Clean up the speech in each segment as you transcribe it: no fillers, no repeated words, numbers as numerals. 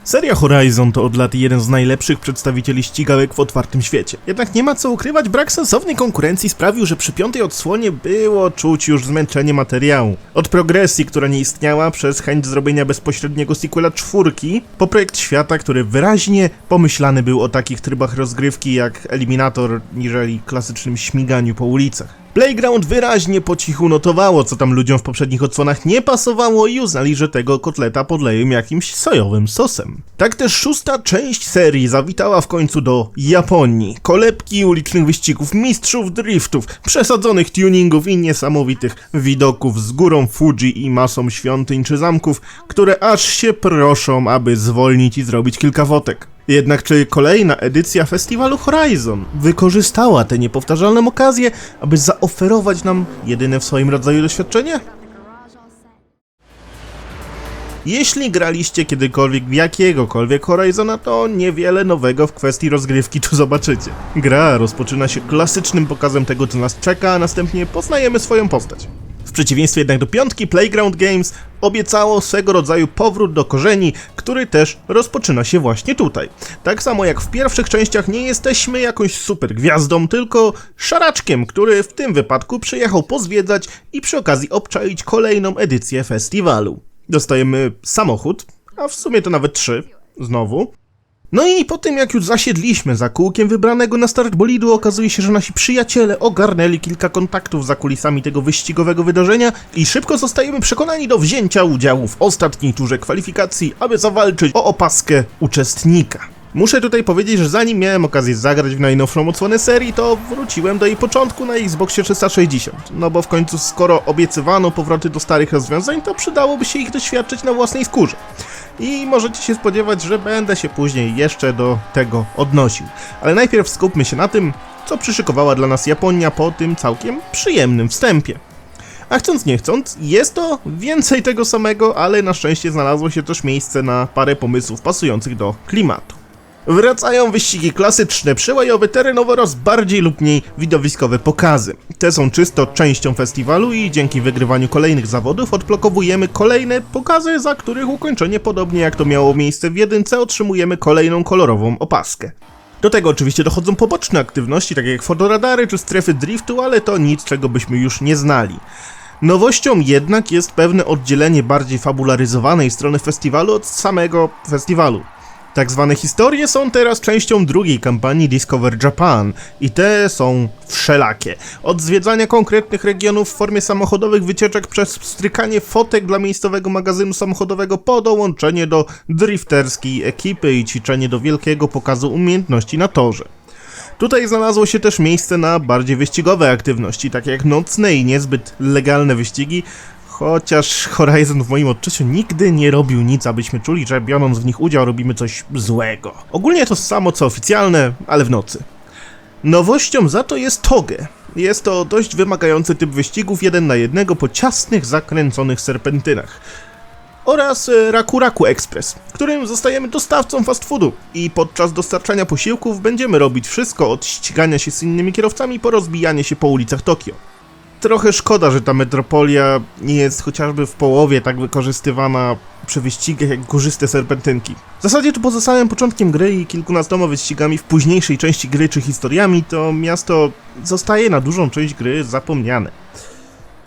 Seria Horizon to od lat jeden z najlepszych przedstawicieli ścigałek w otwartym świecie. Jednak nie ma co ukrywać, brak sensownej konkurencji sprawił, że przy piątej odsłonie było czuć już zmęczenie materiału. Od progresji, która nie istniała, przez chęć zrobienia bezpośredniego sequela 4, po projekt świata, który wyraźnie pomyślany był o takich trybach rozgrywki jak Eliminator, niżeli klasycznym śmiganiu po ulicach. Playground wyraźnie po cichu notowało, co tam ludziom w poprzednich odsłonach nie pasowało i uznali, że tego kotleta podleją jakimś sojowym sosem. Tak też szósta część serii zawitała w końcu do Japonii. Kolebki ulicznych wyścigów, mistrzów driftów, przesadzonych tuningów i niesamowitych widoków z górą Fuji i masą świątyń czy zamków, które aż się proszą, aby zwolnić i zrobić kilka fotek. Jednak czy kolejna edycja festiwalu Horizon wykorzystała tę niepowtarzalną okazję, aby zaoferować nam jedyne w swoim rodzaju doświadczenie? Jeśli graliście kiedykolwiek w jakiegokolwiek Horizona, to niewiele nowego w kwestii rozgrywki tu zobaczycie. Gra rozpoczyna się klasycznym pokazem tego, co nas czeka, a następnie poznajemy swoją postać. W przeciwieństwie jednak do piątki, Playground Games obiecało swego rodzaju powrót do korzeni, który też rozpoczyna się właśnie tutaj. Tak samo jak w pierwszych częściach nie jesteśmy jakąś super gwiazdą, tylko szaraczkiem, który w tym wypadku przyjechał pozwiedzać i przy okazji obczaić kolejną edycję festiwalu. Dostajemy samochód, a w sumie to nawet 3, znowu. No i po tym jak już zasiedliśmy za kółkiem wybranego na start bolidu, okazuje się, że nasi przyjaciele ogarnęli kilka kontaktów za kulisami tego wyścigowego wydarzenia i szybko zostajemy przekonani do wzięcia udziału w ostatniej turze kwalifikacji, aby zawalczyć o opaskę uczestnika. Muszę tutaj powiedzieć, że zanim miałem okazję zagrać w najnowszą odsłonę serii, to wróciłem do jej początku na Xboxie 360. No bo w końcu skoro obiecywano powroty do starych rozwiązań, to przydałoby się ich doświadczyć na własnej skórze. I możecie się spodziewać, że będę się później jeszcze do tego odnosił. Ale najpierw skupmy się na tym, co przyszykowała dla nas Japonia po tym całkiem przyjemnym wstępie. A chcąc nie chcąc, jest to więcej tego samego, ale na szczęście znalazło się też miejsce na parę pomysłów pasujących do klimatu. Wracają wyścigi klasyczne, przełajowe, terenowe oraz bardziej lub mniej widowiskowe pokazy. Te są czysto częścią festiwalu i dzięki wygrywaniu kolejnych zawodów odblokowujemy kolejne pokazy, za których ukończenie, podobnie jak to miało miejsce w jedynce, otrzymujemy kolejną kolorową opaskę. Do tego oczywiście dochodzą poboczne aktywności, takie jak fotoradary czy strefy driftu, ale to nic, czego byśmy już nie znali. Nowością jednak jest pewne oddzielenie bardziej fabularyzowanej strony festiwalu od samego festiwalu. Tak zwane historie są teraz częścią drugiej kampanii Discover Japan i te są wszelakie. Od zwiedzania konkretnych regionów w formie samochodowych wycieczek przez strykanie fotek dla miejscowego magazynu samochodowego po dołączenie do drifterskiej ekipy i ćwiczenie do wielkiego pokazu umiejętności na torze. Tutaj znalazło się też miejsce na bardziej wyścigowe aktywności, takie jak nocne i niezbyt legalne wyścigi, chociaż Horizon w moim odczuciu nigdy nie robił nic, abyśmy czuli, że biorąc w nich udział robimy coś złego. Ogólnie to samo co oficjalne, ale w nocy. Nowością za to jest Toge. Jest to dość wymagający typ wyścigów 1 na 1 po ciasnych, zakręconych serpentynach. Oraz Raku Raku Express, którym zostajemy dostawcą fast foodu i podczas dostarczania posiłków będziemy robić wszystko od ścigania się z innymi kierowcami po rozbijanie się po ulicach Tokio. Trochę szkoda, że ta metropolia nie jest chociażby w połowie tak wykorzystywana przy wyścigach jak górzyste serpentynki. W zasadzie tu poza samym początkiem gry i kilkunastoma wyścigami w późniejszej części gry czy historiami, to miasto zostaje na dużą część gry zapomniane.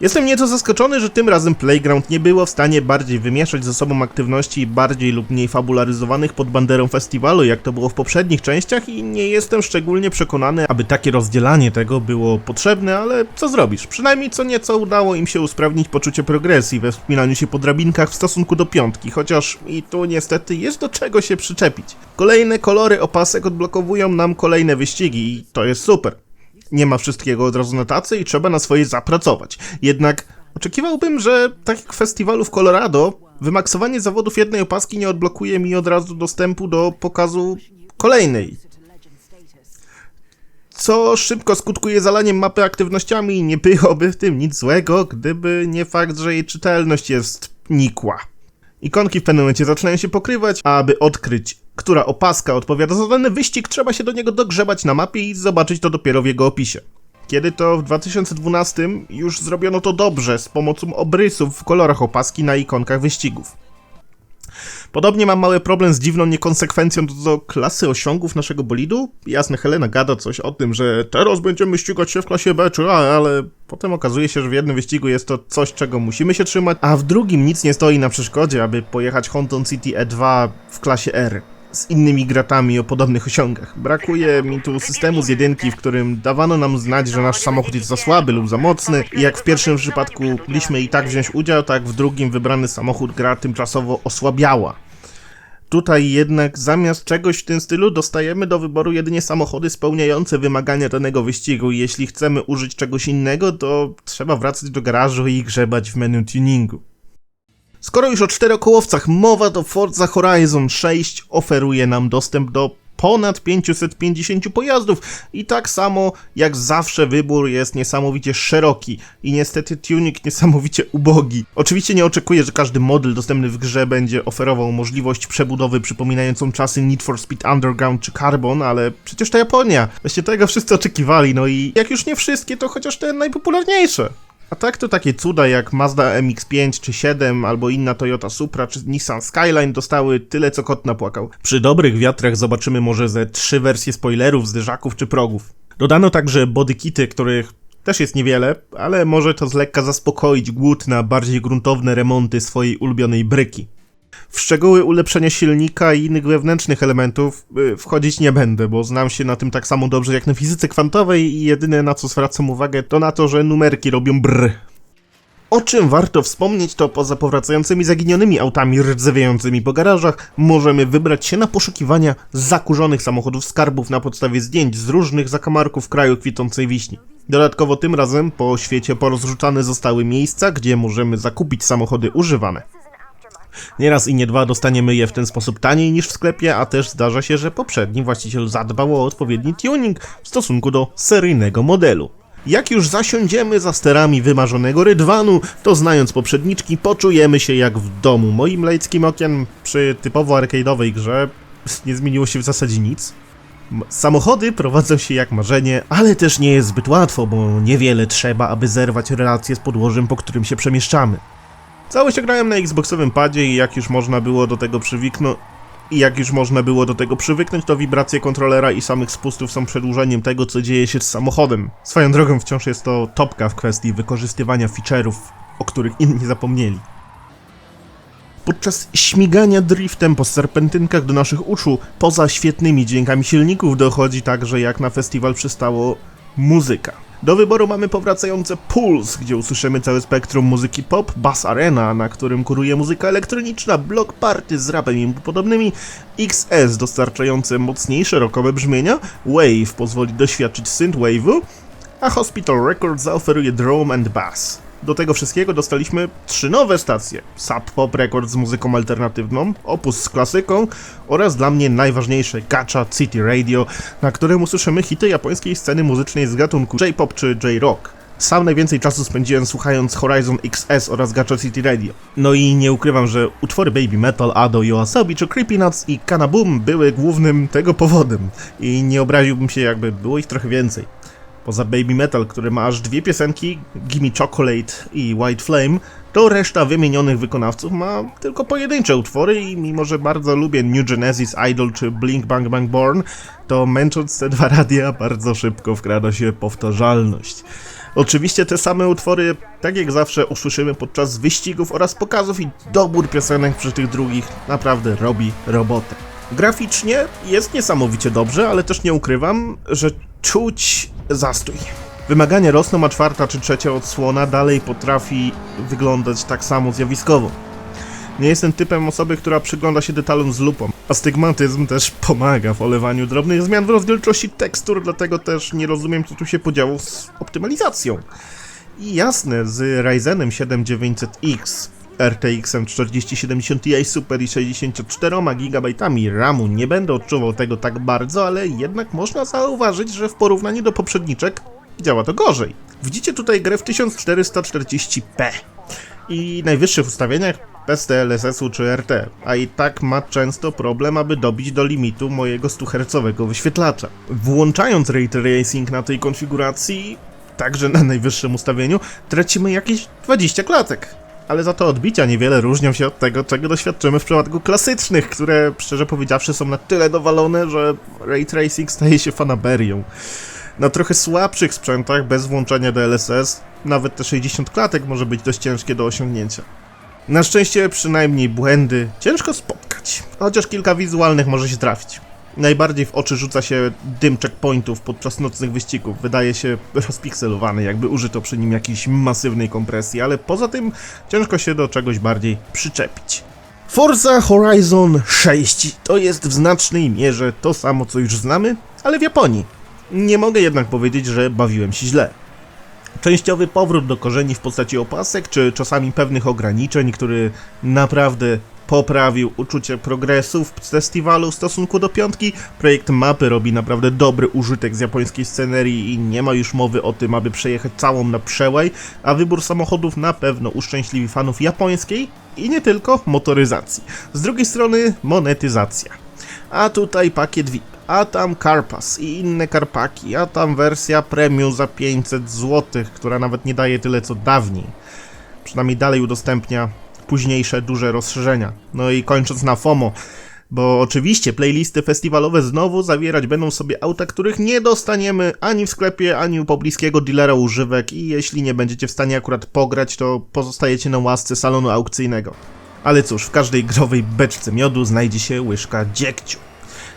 Jestem nieco zaskoczony, że tym razem Playground nie było w stanie bardziej wymieszać ze sobą aktywności bardziej lub mniej fabularyzowanych pod banderą festiwalu, jak to było w poprzednich częściach i nie jestem szczególnie przekonany, aby takie rozdzielanie tego było potrzebne, ale co zrobisz? Przynajmniej co nieco udało im się usprawnić poczucie progresji we wspinaniu się po drabinkach w stosunku do piątki, chociaż i tu niestety jest do czego się przyczepić. Kolejne kolory opasek odblokowują nam kolejne wyścigi i to jest super. Nie ma wszystkiego od razu na tacy i trzeba na swoje zapracować. Jednak oczekiwałbym, że tak jak w festiwalu w Colorado, wymaksowanie zawodów jednej opaski nie odblokuje mi od razu dostępu do pokazu kolejnej. Co szybko skutkuje zalaniem mapy aktywnościami i nie byłoby w tym nic złego, gdyby nie fakt, że jej czytelność jest nikła. Ikonki w pewnym momencie zaczynają się pokrywać, a aby odkryć, która opaska odpowiada za dany wyścig, trzeba się do niego dogrzebać na mapie i zobaczyć to dopiero w jego opisie. kiedy to w 2012 już zrobiono to dobrze z pomocą obrysów w kolorach opaski na ikonkach wyścigów. Podobnie mam mały problem z dziwną niekonsekwencją do klasy osiągów naszego bolidu. Jasne, Helena gada coś o tym, że teraz będziemy ścigać się w klasie B czy A, ale potem okazuje się, że w jednym wyścigu jest to coś, czego musimy się trzymać, a w drugim nic nie stoi na przeszkodzie, aby pojechać Honton City E2 w klasie R z innymi gratami o podobnych osiągach. Brakuje mi tu systemu z jedynki, w którym dawano nam znać, że nasz samochód jest za słaby lub za mocny i jak w pierwszym przypadku mogliśmy i tak wziąć udział, tak w drugim wybrany samochód gra tymczasowo osłabiała. Tutaj jednak zamiast czegoś w tym stylu dostajemy do wyboru jedynie samochody spełniające wymagania danego wyścigu i jeśli chcemy użyć czegoś innego, to trzeba wracać do garażu i grzebać w menu tuningu. Skoro już o czterokołowcach mowa, to Forza Horizon 6 oferuje nam dostęp do ponad 550 pojazdów i tak samo jak zawsze wybór jest niesamowicie szeroki i niestety tuning niesamowicie ubogi. Oczywiście nie oczekuję, że każdy model dostępny w grze będzie oferował możliwość przebudowy przypominającą czasy Need for Speed Underground czy Carbon, ale przecież to Japonia. Właśnie tego wszyscy oczekiwali, no i jak już nie wszystkie, to chociaż te najpopularniejsze. A tak to takie cuda jak Mazda MX-5 czy 7 albo inna Toyota Supra czy Nissan Skyline dostały tyle co kot napłakał. Przy dobrych wiatrach zobaczymy może ze 3 wersje spoilerów, zderzaków czy progów. Dodano także bodykity, których też jest niewiele, ale może to z lekka zaspokoić głód na bardziej gruntowne remonty swojej ulubionej bryki. W szczegóły ulepszenia silnika i innych wewnętrznych elementów wchodzić nie będę, bo znam się na tym tak samo dobrze jak na fizyce kwantowej i jedyne na co zwracam uwagę to na to, że numerki robią brr. O czym warto wspomnieć, to poza powracającymi zaginionymi autami rdzewiejącymi po garażach, możemy wybrać się na poszukiwania zakurzonych samochodów skarbów na podstawie zdjęć z różnych zakamarków kraju kwitnącej wiśni. Dodatkowo tym razem po świecie porozrzucane zostały miejsca, gdzie możemy zakupić samochody używane. Nie raz i nie dwa dostaniemy je w ten sposób taniej niż w sklepie, a też zdarza się, że poprzedni właściciel zadbał o odpowiedni tuning w stosunku do seryjnego modelu. Jak już zasiądziemy za sterami wymarzonego rydwanu, to znając poprzedniczki poczujemy się jak w domu. Moim laickim okiem przy typowo arcade'owej grze nie zmieniło się w zasadzie nic. Samochody prowadzą się jak marzenie, ale też nie jest zbyt łatwo, bo niewiele trzeba, aby zerwać relacje z podłożem, po którym się przemieszczamy. Całość grałem na Xboxowym padzie i jak już można było do tego przywyknąć, to wibracje kontrolera i samych spustów są przedłużeniem tego, co dzieje się z samochodem. Swoją drogą wciąż jest to topka w kwestii wykorzystywania feature'ów, o których inni zapomnieli. Podczas śmigania driftem po serpentynkach do naszych uszu, poza świetnymi dźwiękami silników, dochodzi także, jak na festiwal przystało, muzyka. Do wyboru mamy powracające Pulse, gdzie usłyszymy całe spektrum muzyki pop, Bass Arena, na którym kuruje muzyka elektroniczna, Block Party z rapem i podobnymi, XS dostarczające mocniejsze rockowe brzmienia, Wave pozwoli doświadczyć synthwave'u, a Hospital Records zaoferuje Drum and Bass. Do tego wszystkiego dostaliśmy 3 nowe stacje: Sub Pop Records z muzyką alternatywną, Opus z klasyką oraz dla mnie najważniejsze Gacha City Radio, na którym usłyszymy hity japońskiej sceny muzycznej z gatunku J-pop czy J-rock. Sam najwięcej czasu spędziłem słuchając Horizon XS oraz Gacha City Radio. No i nie ukrywam, że utwory Baby Metal, Ado, Yoasobi czy Creepy Nuts i Kana Boom były głównym tego powodem i nie obraziłbym się, jakby było ich trochę więcej. Poza Baby Metal, który ma aż 2 piosenki, Gimme Chocolate i White Flame, to reszta wymienionych wykonawców ma tylko pojedyncze utwory i mimo, że bardzo lubię New Genesis, Idol czy Blink Bang Bang Born, to męcząc te 2 radia bardzo szybko wkrada się powtarzalność. Oczywiście te same utwory, tak jak zawsze, usłyszymy podczas wyścigów oraz pokazów i dobór piosenek przy tych drugich naprawdę robi robotę. Graficznie jest niesamowicie dobrze, ale też nie ukrywam, że czuć zastój. Wymagania rosną, a 4. czy 3. odsłona dalej potrafi wyglądać tak samo zjawiskowo. Nie jestem typem osoby, która przygląda się detalom z lupą. Astygmatyzm też pomaga w olewaniu drobnych zmian w rozdzielczości tekstur, dlatego też nie rozumiem, co tu się podziało z optymalizacją. I jasne, z Ryzenem 7900X, RTX-em 4070 Ti Super i 64 GB RAMu nie będę odczuwał tego tak bardzo, ale jednak można zauważyć, że w porównaniu do poprzedniczek działa to gorzej. Widzicie tutaj grę w 1440p i najwyższych ustawieniach bez DLSS-u czy RT, a i tak ma często problem, aby dobić do limitu mojego 100 Hz wyświetlacza. Włączając Ray Tracing na tej konfiguracji, także na najwyższym ustawieniu, tracimy jakieś 20 klatek. Ale za to odbicia niewiele różnią się od tego, czego doświadczymy w przypadku klasycznych, które, szczerze powiedziawszy, są na tyle dowalone, że ray tracing staje się fanaberią. Na trochę słabszych sprzętach, bez włączenia DLSS, nawet te 60 klatek może być dość ciężkie do osiągnięcia. Na szczęście przynajmniej błędy ciężko spotkać, chociaż kilka wizualnych może się trafić. Najbardziej w oczy rzuca się dym checkpointów podczas nocnych wyścigów. Wydaje się rozpikselowany, jakby użyto przy nim jakiejś masywnej kompresji, ale poza tym ciężko się do czegoś bardziej przyczepić. Forza Horizon 6 to jest w znacznej mierze to samo, co już znamy, ale w Japonii. Nie mogę jednak powiedzieć, że bawiłem się źle. Częściowy powrót do korzeni w postaci opasek, czy czasami pewnych ograniczeń, który naprawdę poprawił uczucie progresu w festiwalu w stosunku do piątki. Projekt mapy robi naprawdę dobry użytek z japońskiej scenerii i nie ma już mowy o tym, aby przejechać całą na przełaj, a wybór samochodów na pewno uszczęśliwi fanów japońskiej i nie tylko motoryzacji. Z drugiej strony monetyzacja. A tutaj pakiet VIP, a tam Carpass i inne karpaki, a tam wersja premium za 500 zł, która nawet nie daje tyle co dawniej. Przynajmniej dalej udostępnia późniejsze duże rozszerzenia. No i kończąc na FOMO, bo oczywiście playlisty festiwalowe znowu zawierać będą sobie auta, których nie dostaniemy ani w sklepie, ani u pobliskiego dealera używek i jeśli nie będziecie w stanie akurat pograć, to pozostajecie na łasce salonu aukcyjnego. Ale cóż, w każdej growej beczce miodu znajdzie się łyżka dziegciu.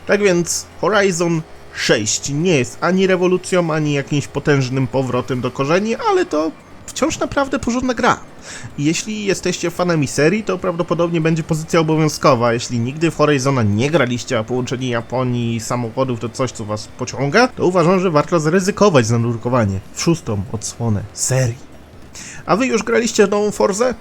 Tak więc Horizon 6 nie jest ani rewolucją, ani jakimś potężnym powrotem do korzeni, ale to wciąż naprawdę porządna gra. I jeśli jesteście fanami serii, to prawdopodobnie będzie pozycja obowiązkowa. Jeśli nigdy w Horizona nie graliście, a połączenie Japonii i samochodów to coś, co was pociąga, to uważam, że warto zaryzykować zanurkowanie w 6. odsłonę serii. A wy już graliście w nową Forzę?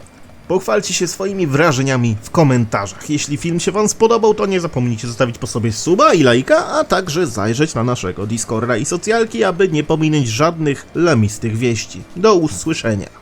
Pochwalcie się swoimi wrażeniami w komentarzach. Jeśli film się wam spodobał, to nie zapomnijcie zostawić po sobie suba i lajka, a także zajrzeć na naszego Discorda i socjalki, aby nie pominąć żadnych lamistych wieści. Do usłyszenia.